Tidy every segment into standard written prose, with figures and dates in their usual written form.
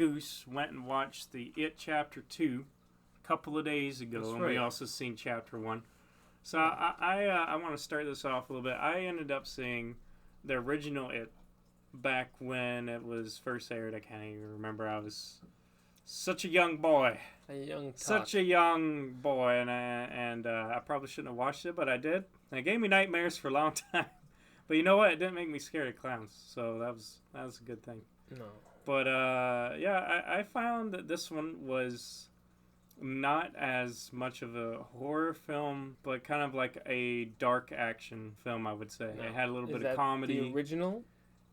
Goose went and watched the It Chapter 2 a couple of days ago, That's and right. we also seen Chapter 1. So I want to start this off a little bit. I ended up seeing the original It back when it was first aired. I can't even remember. I was such a young boy. Such a young boy, and I probably shouldn't have watched it, but I did. And it gave me nightmares for a long time. But you know what? It didn't make me scared of clowns, so that was a good thing. No. But yeah, I found that this one was not as much of a horror film, but kind of like a dark action film, I would say. No. It had a little Is bit that of comedy. The original?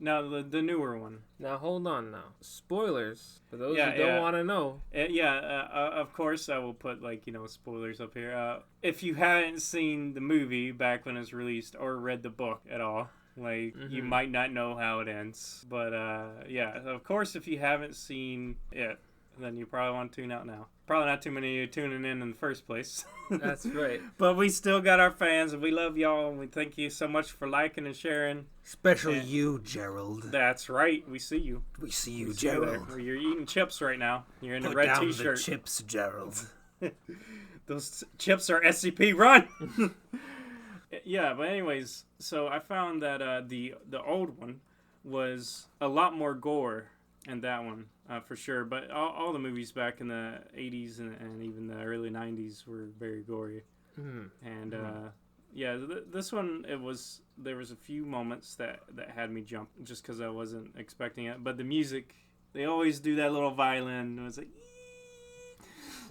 No, the newer one. Now hold on now. Spoilers for those who don't want to know. Of course I will put spoilers up here. If you haven't seen the movie back when it was released or read the book at all, you might not know how it ends. But of course if you haven't seen it, then you probably want to tune out now. Probably not too many of you tuning in the first place. That's right. But we still got our fans, and we love y'all, and we thank you so much for liking and sharing. Especially you, Gerald. That's right. We see you. We see you, Gerald. You're eating chips right now. You're in Put a red down t-shirt. the chips, Gerald. Those chips are SCP. Run! Yeah, but anyways, so I found that the old one was a lot more gore in that one, for sure. But all the movies back in the 80s and even the early 90s were very gory. And this one, there was a few moments that had me jump just because I wasn't expecting it. But the music, they always do that little violin. It was like,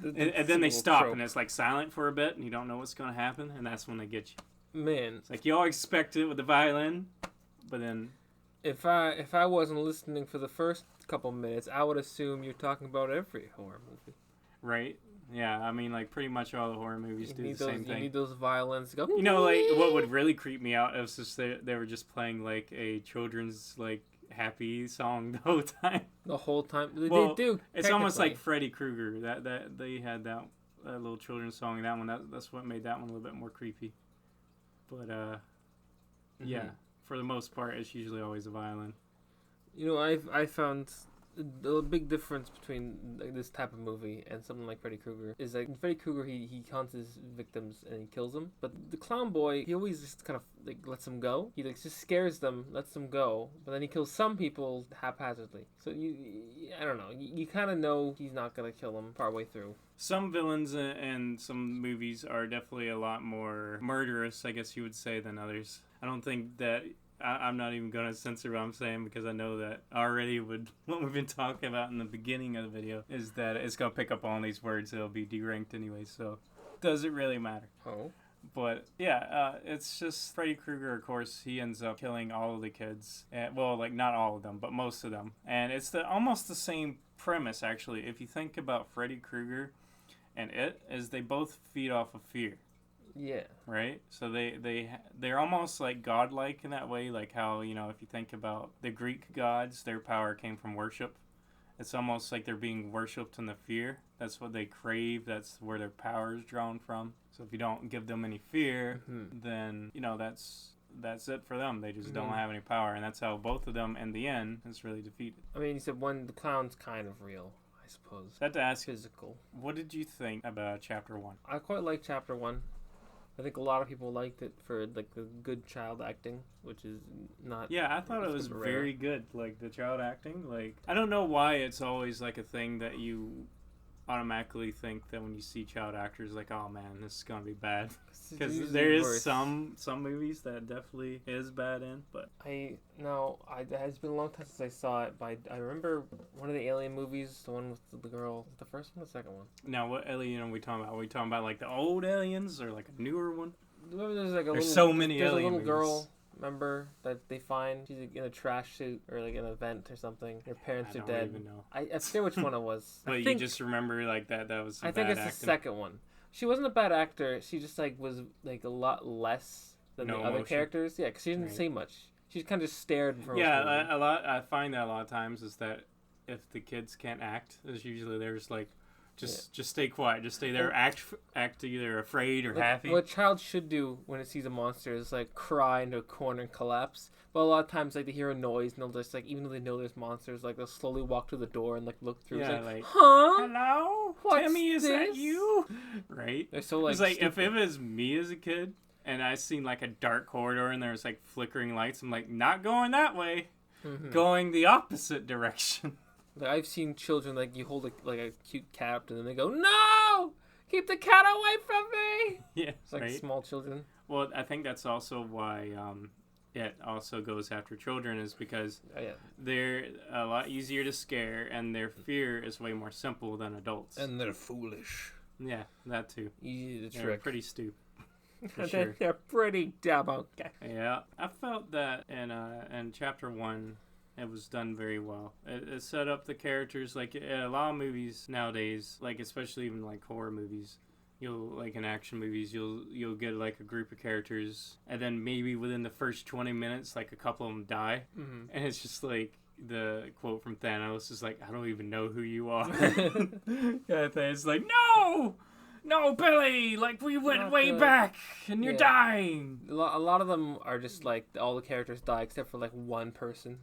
and then they stop and it's like silent for a bit and you don't know what's going to happen, and that's when they get you. Man, it's like you all expect it with the violin, but then if I wasn't listening for the first couple minutes, I would assume you're talking about every horror movie. Right? Yeah, I mean, like, pretty much all the horror movies do the same thing. You need those violins to go. You know, like, what would really creep me out is just they were just playing, like, a children's, like, happy song the whole time. The whole time? They do. It's almost like Freddy Krueger. That they had that little children's song in that one. That's what made that one a little bit more creepy. But, yeah, for the most part, it's usually always a violin. You know, I found the big difference between this type of movie and something like Freddy Krueger is like in Freddy Krueger he hunts his victims and he kills them, but the clown boy, he always just kind of like lets them go. He like just scares them, lets them go, but then he kills some people haphazardly. So I don't know, you kind of know he's not gonna kill them partway through. Some villains in some movies are definitely a lot more murderous, I guess you would say, than others. I don't think that I'm not even going to censor what I'm saying because I know that already with what we've been talking about in the beginning of the video is that it's going to pick up on these words. It'll be deranked anyway, so does it really matter? Oh. But yeah, it's just Freddy Krueger, of course, he ends up killing all of the kids. Well, like not all of them, but most of them. And it's almost the same premise, actually. If you think about Freddy Krueger and It, is they both feed off of fear. Yeah. Right? So they're almost like godlike in that way, like how, you know, if you think about the Greek gods, their power came from worship. It's almost like they're being worshipped in the fear. That's what they crave. That's where their power is drawn from. So if you don't give them any fear, then, you know, that's it for them. They just don't have any power. And that's how both of them, in the end, is really defeated. I mean, you said the clown's kind of real, I suppose. I had to ask, physical. What did you think about Chapter 1? I quite like Chapter 1. I think a lot of people liked it for like the good child acting, which is not. Yeah, I thought it was very good. Like the child acting, like I don't know why it's always like a thing that you automatically think that when you see child actors, like, oh man, this is gonna be bad. Because there is some movies that definitely is bad in, but it's been a long time since I saw it, but I remember one of the Alien movies, the one with the girl, the first one, the second one. Now, what alien are we talking about? Are we talking about like the old aliens or like a newer one? There's like there's so many there's alien a little movies. girl, remember, that they find she's in a trash suit or like an event or something. Her parents are dead. I don't even know. I forget which one it was. But you just remember like that was some I think bad it's acting. the second one. She wasn't a bad actor. She just like was like a lot less than the other emotion. Characters. Yeah, because she didn't say much. She kind of just stared. Yeah, a lot. I find that a lot of times is that if the kids can't act, is usually they're just like Just stay quiet. Just stay there. Act either afraid or happy. What a child should do when it sees a monster is like cry into a corner and collapse. But a lot of times, like they hear a noise and they'll just like, even though they know there's monsters, like they'll slowly walk to the door and like look through. Yeah, It's like, like, huh? hello, What's Timmy, is that this? you? Right. They're so like. It's like stupid. if it was me as a kid and I seen like a dark corridor and there's like flickering lights, I'm like, not going that way. Mhm. Going the opposite direction. Like, I've seen children like you hold a cute cat and then they go, no, keep the cat away from me. Yeah, It's like right. small children. Well, I think that's also why it also goes after children, is because Oh, yeah. they're a lot easier to scare and their fear is way more simple than adults. And they're foolish. Yeah, that too. Easy to They're trick. pretty stupid. For And sure. they're pretty damn okay. Yeah, I felt that in chapter 1, it was done very well. It set up the characters like in a lot of movies nowadays, like especially even like horror movies. You'll like in action movies, you'll get like a group of characters, and then maybe within the first 20 minutes, like a couple of them die, Mm-hmm. and it's just like the quote from Thanos is like, "I don't even know who you are." Yeah, it's like, no, Billy, like we went Not way good. back, and you're Yeah. dying. A lot of them are just like all the characters die except for like one person,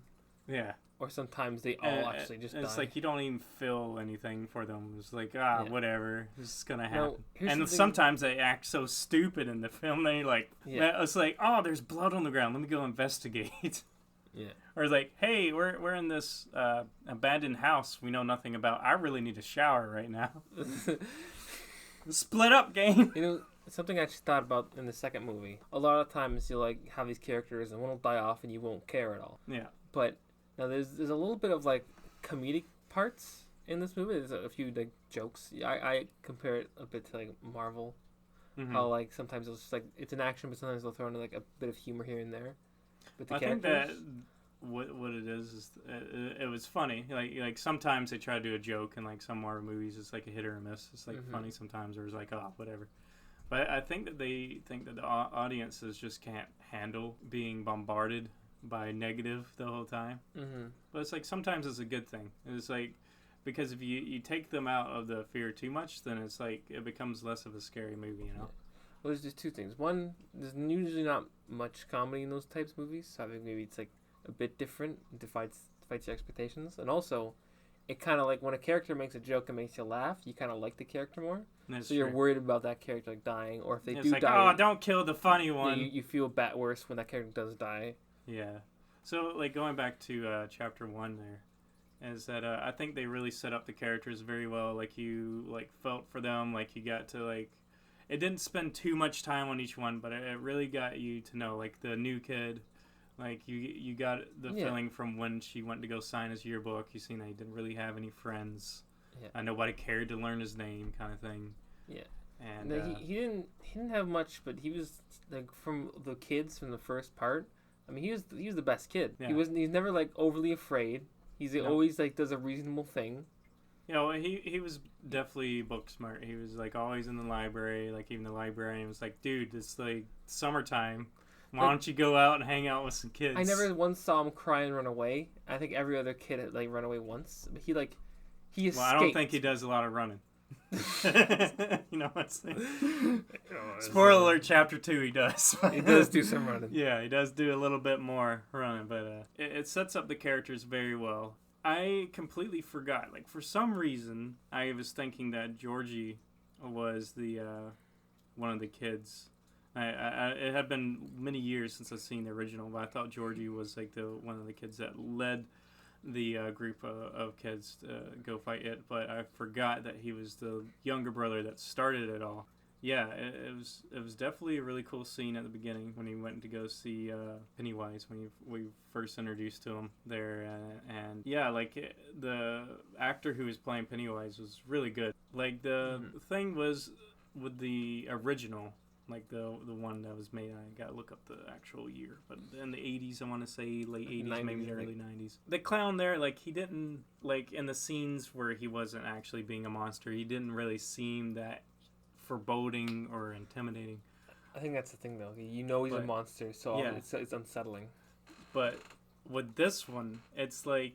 Yeah. or sometimes they all actually just die. It's like you don't even feel anything for them. It's like, Yeah. whatever. It's gonna Now, happen. here's And the thing- sometimes they act so stupid in the film. They like, Yeah. it's like, oh, there's blood on the ground. Let me go investigate. Yeah. Or it's like, hey, we're in this abandoned house we know nothing about. I really need a shower right now. Split up, game. You know, something I just thought about in the second movie. A lot of times you like have these characters and one will die off and you won't care at all. Yeah. But now there's a little bit of like comedic parts in this movie. There's a few like jokes. I compare it a bit to like Marvel. Mhm. How like sometimes it's just like it's an action, but sometimes they'll throw in like a bit of humor here and there. With the I think characters. that what it is it was funny. Like sometimes they try to do a joke, and like some Marvel movies, it's like a hit or a miss. It's like Mhm. funny sometimes, or it's like, oh, whatever. But I think that they think that the audiences just can't handle being bombarded by negative the whole time. Mm-hmm. But it's like sometimes it's a good thing. It's like because if you take them out of the fear too much, then it's like it becomes less of a scary movie, you know. Well, there's just two things. One, there's usually not much comedy in those types of movies, so I think maybe it's like a bit different, defies your expectations, and also, it kind of like when a character makes a joke and makes you laugh, you kind of like the character more. That's So you're true. worried about that character like dying, or if they It's do like, die, oh, don't kill the funny yeah, one. you feel bad worse when that character does die. Yeah. So, like, going back to chapter 1 there, is that I think they really set up the characters very well. Like, you, like, felt for them. Like, you got to, like... It didn't spend too much time on each one, but it really got you to know, like, the new kid. Like, you got the Yeah. feeling from when she went to go sign his yearbook. You seen that he didn't really have any friends. Yeah. Nobody cared to learn his name kind of thing. Yeah. And No, he didn't have much, but he was like from the kids from the first part. I mean, he was the best kid. Yeah. He's never like overly afraid. He's No. always like does a reasonable thing. you know, he was definitely book smart. He was like always in the library. Like even the librarian was like, "Dude, it's like summertime. Why don't you go out and hang out with some kids?" I never once saw him cry and run away. I think every other kid had like run away once, but he escaped. Well, I don't think he does a lot of running. You know what I'm saying? Spoiler alert, chapter 2, he does. He does do some running. Yeah, he does do a little bit more running, but it sets up the characters very well. I completely forgot. Like, for some reason, I was thinking that Georgie was the one of the kids. It had been many years since I've seen the original, but I thought Georgie was like one of the kids that led the group of kids to go fight it. But I forgot that he was the younger brother that started it all. Yeah, it was definitely a really cool scene at the beginning when he went to go see Pennywise when we first introduced to him there, and yeah, like the actor who was playing Pennywise was really good. Like the thing was with the original, like the one that was made. I gotta look up the actual year, but in the 80s, I want to say late 80s, 90s, maybe I early think. 90s. The clown there, like he didn't like in the scenes where he wasn't actually being a monster. He didn't really seem that foreboding or intimidating. I think that's the thing though. You know he's a But, monster, so yeah. it's unsettling. But with this one, it's like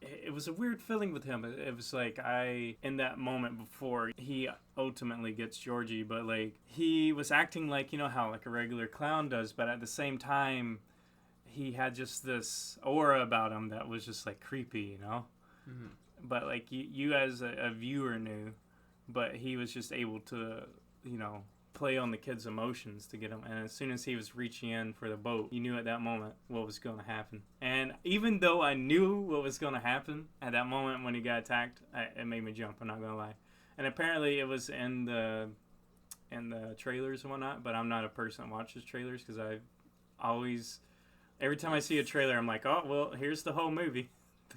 it was a weird feeling with him. It was like in that moment before he ultimately gets Georgie, but like he was acting like, you know how like a regular clown does, but at the same time he had just this aura about him that was just like creepy, you know. Mm-hmm. But like you as a viewer knew, but he was just able to, you know, play on the kid's emotions to get him. And as soon as he was reaching in for the boat, you knew at that moment what was going to happen. And even though I knew what was going to happen at that moment when he got attacked, it made me jump. I'm not gonna lie. And apparently it was in the trailers and whatnot. But I'm not a person that watches trailers because I always, every time I see a trailer, I'm like, oh well, here's the whole movie.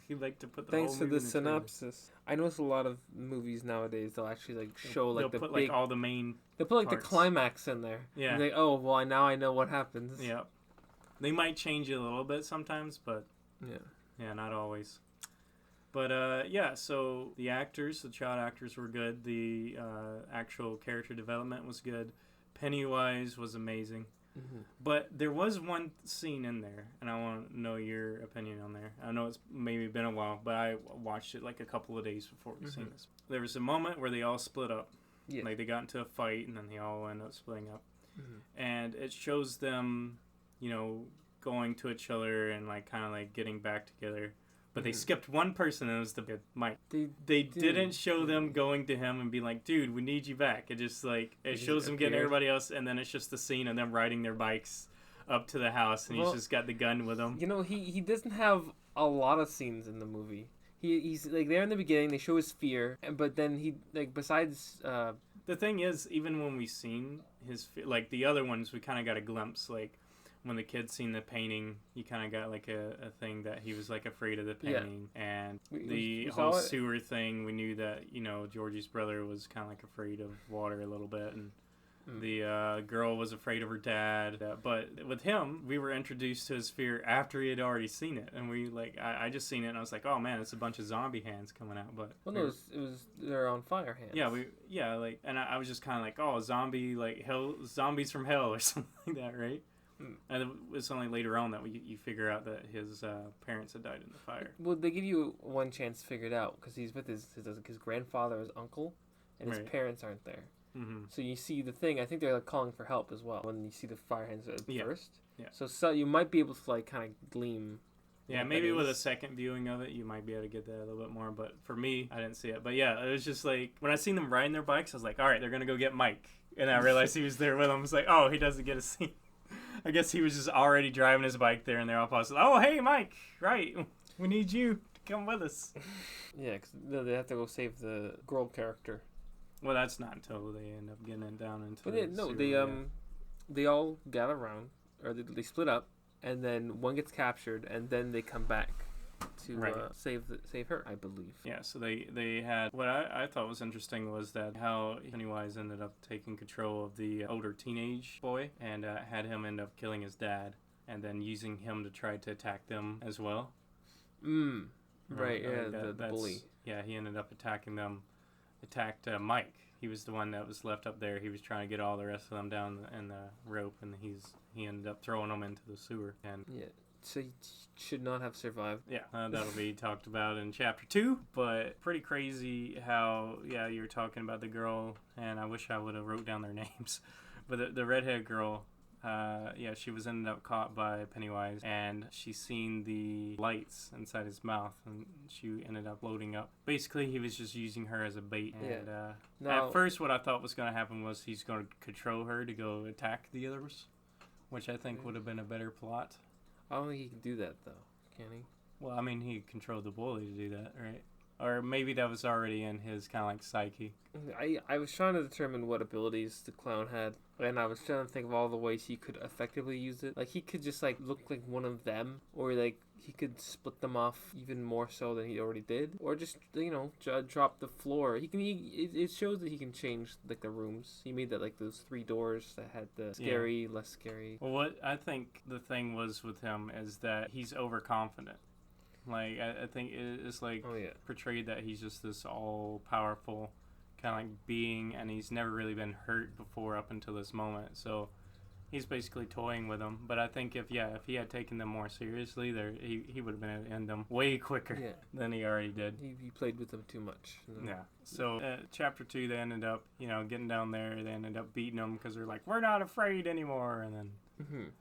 He like to put the Thanks whole for movie the in trailer. synopsis. I notice a lot of movies nowadays they'll actually like show like They'll the put big. like all the main. They'll put like parts. the climax in there. Yeah. And oh well, now I know what happens. Yeah. They might change it a little bit sometimes, but Yeah. not always. But yeah, so the child actors were good. The actual character development was good. Pennywise was amazing. Mm-hmm. But there was one scene in there, and I want to know your opinion on there. I know it's maybe been a while, but I watched it like a couple of days before we seen this. There was a moment where they all split up. Yeah. Like they got into a fight, and then they all ended up splitting up. Mm-hmm. And it shows them, you know, going to each other and like kind of like getting back together. But they skipped one person, and it was the kid, Mike. They didn't show them going to him and be like, dude, we need you back. It just like, it shows them getting everybody else, and then it's just the scene of them riding their bikes up to the house, and he's just got the gun with him. You know, he doesn't have a lot of scenes in the movie. He's like there in the beginning, they show his fear, but then he, like, besides... The thing is, even when we seen his, like the other ones, we kind of got a glimpse, like, when the kid seen the painting, you kind of got like a thing that he was like afraid of the painting. And the whole sewer thing, we knew that, you know, Georgie's brother was kind of like afraid of water a little bit, and the girl was afraid of her dad. But with him, we were introduced to his fear after he had already seen it, and we like I just seen it and I was like, oh man, it's a bunch of zombie hands coming out. But well, no, it was they're on fire hands. Yeah, like, and I was just kind of like, oh, zombie, like zombies from hell or something like that, right? And it was only later on that you figure out that his parents had died in the fire. Well, they give you one chance to figure it out because he's with his grandfather, his uncle, and his parents aren't there. Mm-hmm. So you see the thing. I think they're like calling for help as well when you see the fire hands at first. Yeah. So you might be able to like kind of gleam. Yeah, maybe with a second viewing of it, you might be able to get that a little bit more. But for me, I didn't see it. But yeah, it was just like when I seen them riding their bikes, I was like, all right, they're gonna go get Mike, and I realized he was there with them. I was like, oh, he doesn't get a scene. I guess he was just already driving his bike there, and they're all positive. Oh, hey, Mike, right? We need you to come with us. Yeah, because they have to go save the girl character. Well, that's not until they end up getting it down into. But they all gather around, or they split up, and then one gets captured, and then they come back to save her, I believe. Yeah, so they had what I thought was interesting was that how Pennywise ended up taking control of the older teenage boy and had him end up killing his dad, and then using him to try to attack them as well. Right, the bully. Yeah, he ended up attacking them. Attacked Mike. He was the one that was left up there. He was trying to get all the rest of them down in the rope, and he ended up throwing them into the sewer. And so he should not have survived. Yeah, that'll be talked about in chapter 2. But pretty crazy how you were talking about the girl, and I wish I would have wrote down their names. But the redhead girl. She was ended up caught by Pennywise, and she seen the lights inside his mouth, and she ended up loading up. Basically, he was just using her as a bait. And at first, what I thought was going to happen was he's going to control her to go attack the others, which I think would have been a better plot. I don't think he can do that, though. Can he? Well, I mean, he controlled the bully to do that, right? Or maybe that was already in his kind of like psyche. I was trying to determine what abilities the clown had, and I was trying to think of all the ways he could effectively use it. Like, he could just like look like one of them, or like he could split them off even more so than he already did, or just drop the floor. It shows that he can change like the rooms. He made that like those 3 doors that had the scary, less scary. Well, what I think the thing was with him is that he's overconfident. Like, I think it's like portrayed that he's just this all-powerful kind of like being, and he's never really been hurt before up until this moment. So he's basically toying with them. But I think if he had taken them more seriously, he would have been able to end them way quicker than he already did. He played with them too much. Yeah. So chapter 2, they ended up, getting down there. They ended up beating them because they're like, we're not afraid anymore. And then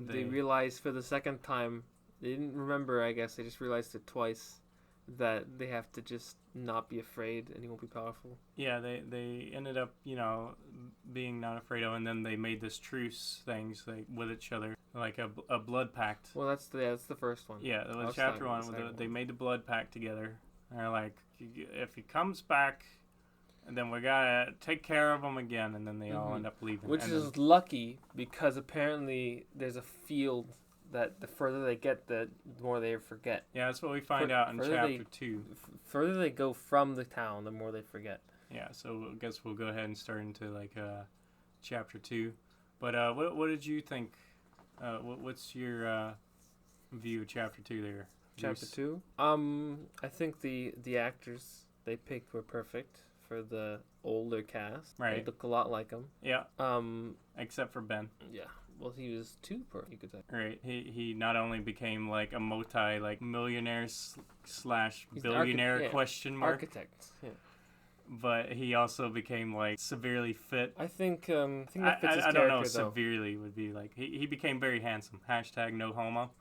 they realized for the second time, they didn't remember, I guess. They just realized it twice, that they have to just not be afraid and he won't be powerful. Yeah, they ended up, being not afraid of, and then they made this truce things with each other, like a blood pact. Well, that's the first one. Yeah, that was chapter 1. They made the blood pact together. And they're like, if he comes back, then we gotta take care of him again, and then they all end up leaving. Which is lucky, because apparently there's a field that the further they get, the more they forget. Yeah, that's what we find out in chapter 2. Further they go from the town, the more they forget. Yeah, so I guess we'll go ahead and start into chapter 2. But what did you think? What's your view of chapter 2 there? Chapter 2? I think the actors they picked were perfect for the older cast. Right. They look a lot like them. Yeah. Except for Ben. Yeah. Well, he was too poor, you could say. Right. He not only became like a millionaire slash billionaire question mark architect. Yeah. But he also became like severely fit. I think that fits his character. I don't know. Though. Severely would be like he became very handsome. # no homo.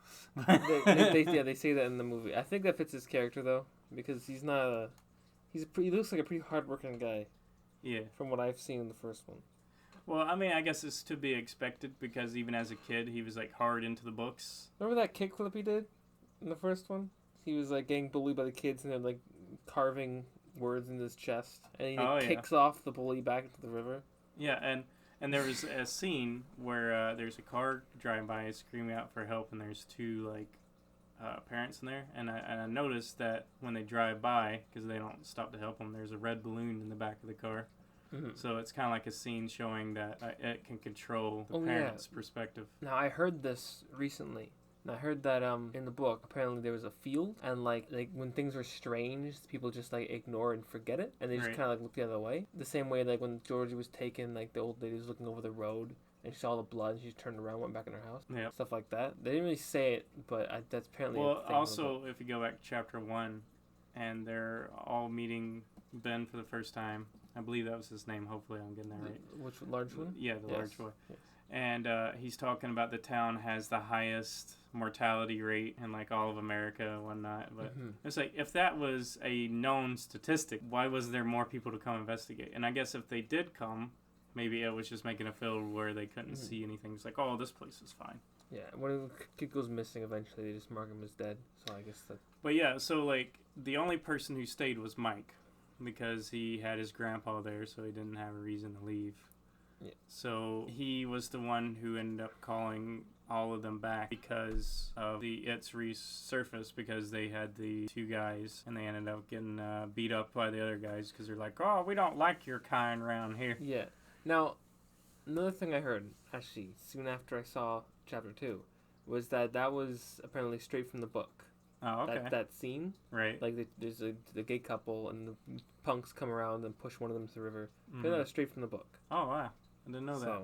they say that in the movie. I think that fits his character though, because he looks like a pretty hardworking guy. Yeah. From what I've seen in the first one. Well, I mean, I guess it's to be expected because even as a kid, he was like hard into the books. Remember that kickflip he did in the first one? He was like getting bullied by the kids and they're like carving words in his chest, and he kicks off the bully back into the river. Yeah, and there was a scene where there's a car driving by screaming out for help, and there's two parents in there, and I noticed that when they drive by, because they don't stop to help them, there's a red balloon in the back of the car. Mm-hmm. So it's kind of like a scene showing that it can control the parents' perspective. Now, I heard this recently. And I heard that in the book, apparently there was a field, and like when things are strange, people just like ignore and forget it, and they just kind of like look the other way. The same way like when Georgie was taken, like the old lady was looking over the road, and she saw the blood, and she turned around, went back in her house. Yeah. Stuff like that. They didn't really say it, but that's apparently a thing. Also, if you go back to chapter 1, and they're all meeting Ben for the first time. I believe that was his name. Hopefully I'm getting that right. Which large one? Yeah, the large boy. Yes. And he's talking about the town has the highest mortality rate in like all of America and whatnot. But it's like, if that was a known statistic, why was there more people to come investigate? And I guess if they did come, maybe it was just making a field where they couldn't see anything. It's like, oh, this place is fine. Yeah, when a kid goes missing, eventually they just mark him as dead. So I guess that. But yeah, so like the only person who stayed was Mike, because he had his grandpa there, so he didn't have a reason to leave. Yeah. So he was the one who ended up calling all of them back because of it's resurfaced, because they had the two guys and they ended up getting beat up by the other guys because they're like, oh, we don't like your kind around here. Yeah. Now, another thing I heard, actually, soon after I saw chapter 2, was that was apparently straight from the book. Oh, okay. That scene. Right. Like there's the gay couple and the punks come around and push one of them to the river. Mm-hmm. That was straight from the book. Oh, wow. I didn't know that.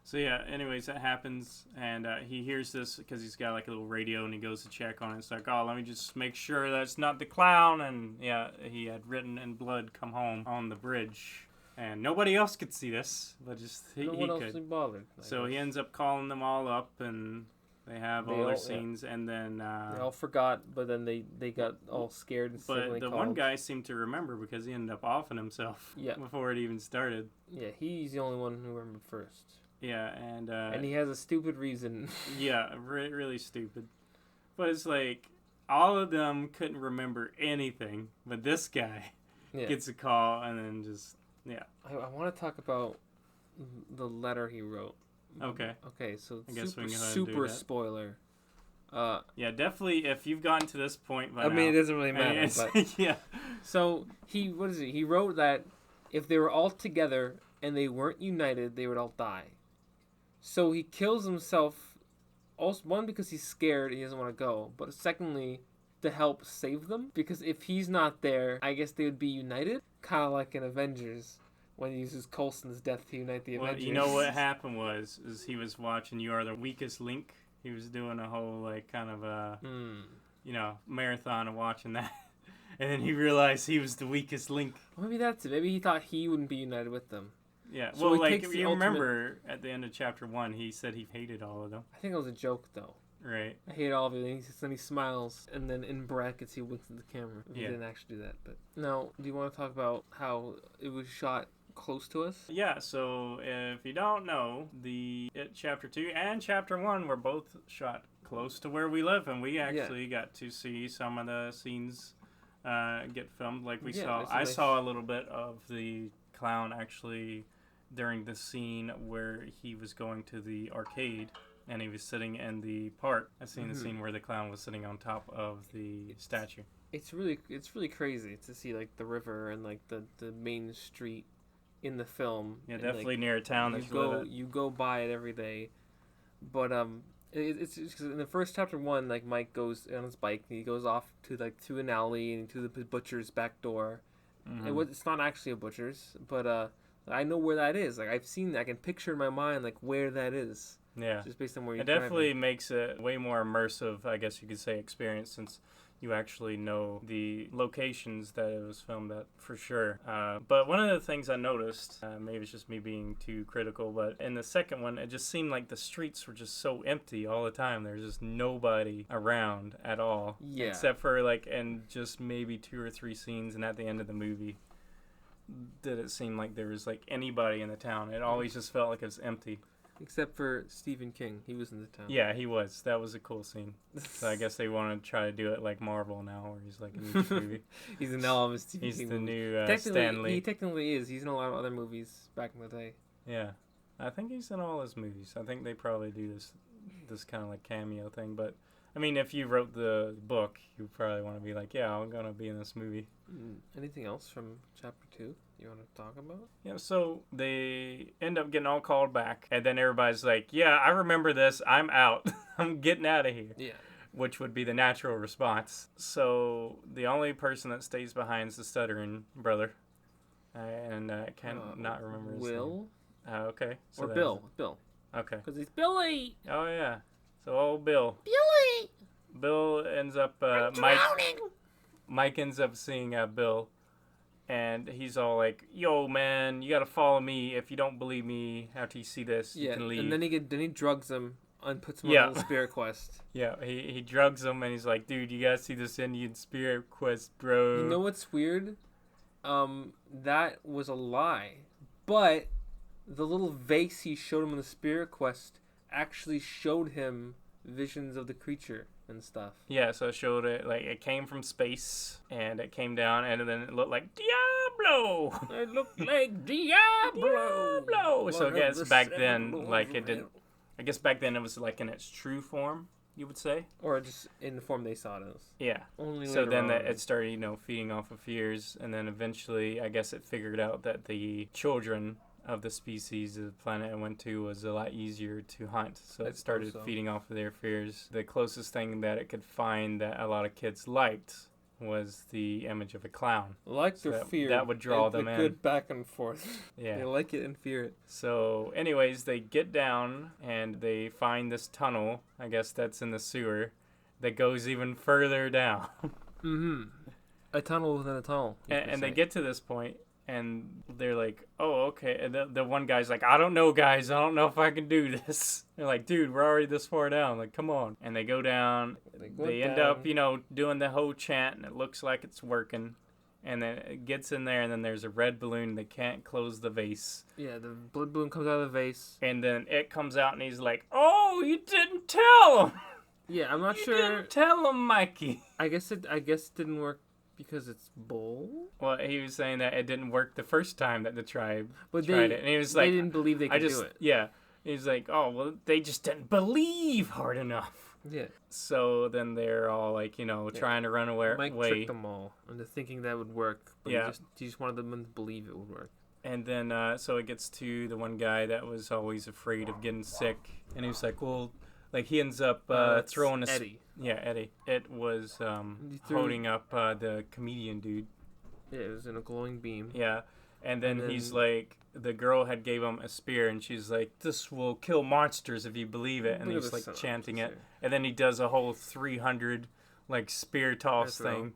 So yeah, anyways, that happens, and he hears this because he's got like a little radio, and he goes to check on it. It's like, oh, let me just make sure that's not the clown. And yeah, he had written in blood, "Come home" on the bridge, and nobody else could see this, but just he one else could. Bothered. So he ends up calling them all up, and they have all their scenes, and then they all forgot, but then they got all scared and sick. But the one guy seemed to remember because he ended up offing himself before it even started. Yeah, he's the only one who remembered first. Yeah, and he has a stupid reason. Yeah, really stupid. But it's like all of them couldn't remember anything, but this guy gets a call and then just I want to talk about the letter he wrote. Okay. Okay, so I guess we can super spoiler. Yeah, definitely. If you've gotten to this point, I mean, it doesn't really matter. But yeah. So he wrote that if they were all together and they weren't united, they would all die. So he kills himself. Also, one, because he's scared and he doesn't want to go, but secondly, to help save them, because if he's not there, I guess they would be united, kind of like in Avengers. when he uses Coulson's death to unite the Well, Avengers. you know what happened is he was watching You Are the Weakest Link. He was doing a whole, like, kind of a, marathon of watching that. And then he realized he was the weakest link. Maybe that's it. Maybe he thought he wouldn't be united with them. Yeah, So well, he like, takes the you remember at the end of chapter 1, he said he hated all of them. I think it was a joke, though. Right. I hate all of it. And then he smiles, and then in brackets he winks at the camera. He didn't actually do that. But now, do you want to talk about how it was shot close to us? Yeah, so if you don't know, chapter 2 and chapter 1 were both shot close to where we live, and we actually got to see some of the scenes get filmed. Like I saw a little bit of the clown actually during the scene where he was going to the arcade and he was sitting in the park. I seen the scene where the clown was sitting on top of the statue. It's really crazy to see like the river and like the main street in the film. Yeah, and, definitely like, near a town that you go by it every day, but it's because in the first chapter 1, like Mike goes on his bike and he goes off to an alley and to the butcher's back door. It's not actually a butcher's, but I know where that is. Like I've seen, I can picture in my mind like where that is. Yeah, just based on where you're it definitely makes it way more immersive, I guess you could say, experience, since you actually know the locations that it was filmed at for sure. But one of the things I noticed, maybe it's just me being too critical, but in the second one, it just seemed like the streets were just so empty all the time. There's just nobody around at all. Yeah. Except for like in just maybe 2 or 3 scenes, and at the end of the movie, did it seem like there was like anybody in the town. It always just felt like it was empty. Except for Stephen King. He was in the town. Yeah, he was. That was a cool scene. So I guess they want to try to do it like Marvel now, where he's like in each movie. He's in all of his Stephen He's King the movies. new Stan Lee. He technically is. He's in a lot of other movies back in the day. Yeah. I think he's in all his movies. I think they probably do this kind of like cameo thing. But, I mean, if you wrote the book, you probably want to be like, yeah, I'm going to be in this movie. Anything else from chapter 2 you want to talk about? Yeah, so they end up getting all called back. And then everybody's like, yeah, I remember this. I'm out. I'm getting out of here. Yeah. Which would be the natural response. So the only person that stays behind is the stuttering brother. And I can't not remember his Will? name. Okay. So or Bill. Bill. Okay. Because he's Billy. Oh, yeah. So old Bill. Billy! Bill ends up, Mike ends up seeing Bill. And he's all like, yo, man, you got to follow me. If you don't believe me after you see this, you can leave. And then he drugs him and puts him on a little spirit quest. Yeah, he drugs him and he's like, dude, you got to see this Indian spirit quest, bro. You know what's weird? That was a lie. But the little vase he showed him in the spirit quest actually showed him visions of the creature and stuff. Yeah, so it showed it, like, it came from space, and it came down, and then it looked like Diablo! It looked like Diablo! Diablo! So I guess back then, like, it didn't... I guess back then it was, like, in its true form, you would say? Or just in the form they saw it as. Yeah. Only so then it started, feeding off of fears, and then eventually, I guess it figured out that the children of the species of the planet it went to was a lot easier to hunt. So it started feeding off of their fears. The closest thing that it could find that a lot of kids liked was the image of a clown. Like their fear. That would draw them in. Good back and forth. Yeah. They like it and fear it. So anyways, they get down and they find this tunnel, I guess that's in the sewer, that goes even further down. A tunnel within a tunnel. And they get to this point, and they're like, oh, okay. And the one guy's like, I don't know, guys. I don't know if I can do this. They're like, dude, we're already this far down. Like, come on. And they go down. They end up, doing the whole chant, and it looks like it's working. And then it gets in there, and then there's a red balloon. They can't close the vase. Yeah, the blood balloon comes out of the vase. And then it comes out, and he's like, oh, you didn't tell him. Yeah, I'm not sure. You didn't tell him, Mikey. I guess it didn't work. Because it's bull? Well, he was saying that it didn't work the first time that the tribe tried it. And he was like... They didn't believe they could do it. Yeah. He's like, oh, well, they just didn't believe hard enough. Yeah. So then they're all like, trying to run away. Mike tricked them all into thinking that would work. But he just wanted them to believe it would work. And then, so it gets to the one guy that was always afraid of getting sick. And he was like, well... Like, he ends up throwing a... Eddie. Yeah, Eddie. It was holding up the comedian dude. Yeah, it was in a glowing beam. Yeah. And then And he's then- like, the girl had gave him a spear, and she's like, "This will kill monsters if you believe it." And Look at he's the like synopsis chanting it, here. and then he does a whole 300 like spear toss Spear throw. thing.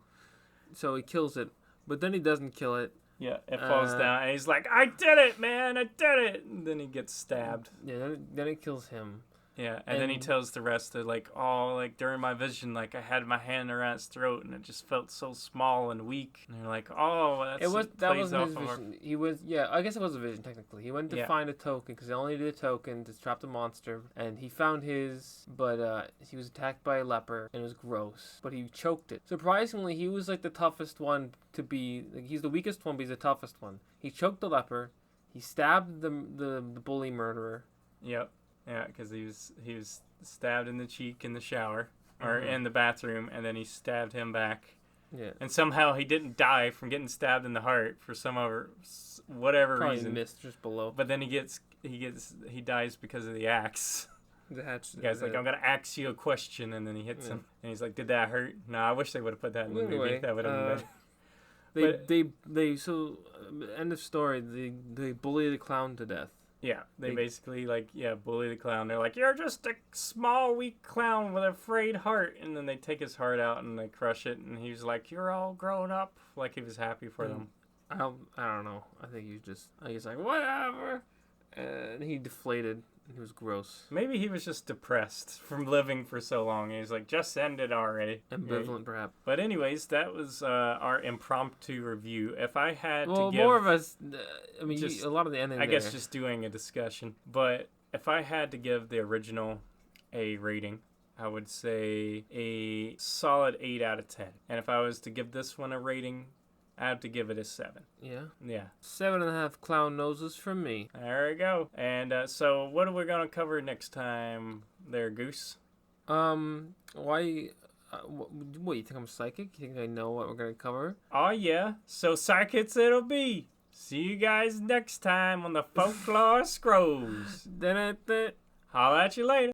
So he kills it, but then he doesn't kill it. Yeah, it falls Uh, down, and he's like, "I did it, man! I did it!" And then he gets stabbed. Yeah, then it kills him. Yeah, and then he And- tells the rest of like, "Oh, like during my vision, like I had my hand around its throat, and it just felt so small and weak." And they're like, "Oh, that plays wasn't off his of our vision. He was I guess it was a vision technically. He went to Yeah. find a token because they only did a token to trap the monster, and he found his, but he was attacked by a leper and it was gross. But he choked it. Surprisingly, he was like the toughest one to be. Like, he's the weakest one, but he's the toughest one. He choked the leper. He stabbed the bully murderer. Yep. Yeah, because he was stabbed in the cheek in the shower or Mhm. in the bathroom, and then he stabbed him back. Yeah. And somehow he didn't die from getting stabbed in the heart for whatever Probably reason. missed just below. But then he dies because of the axe. The hatch. The guy's like, "I'm gonna ask you a question," and then he hits Yeah. him, and he's like, "Did that hurt?" No, I wish they would have put that in the movie. Anyway, That would have been They But- they so end of story. They bully the clown to death. Yeah, they They- basically bully the clown. They're like, "You're just a small, weak clown with a frayed heart," and then they take his heart out and they crush it, and he's like, "You're all grown up," like he was happy for Mm. them. I don't know. I think he's like whatever, and he deflated. He was gross, Maybe he was just depressed from living for so long. He's like, "Just end it already." ambivalent perhaps. But anyways, that was our impromptu review. If I had Well, to give, more of us. I mean, just- a lot of the ending. I guess there. just doing a discussion. But if I had to give the original a rating, I would say a solid 8 out of 10. And if I was to give this one a rating, I have to give it a 7. Yeah, Yeah, 7.5 clown noses from me. there we go. And so what are we going to cover next time there, Goose? Why? What, you think I'm psychic? You think I know what we're gonna cover? Oh, yeah. So psychics it'll be. See you guys next time on the Folklore Scrolls. Then Holla at you later.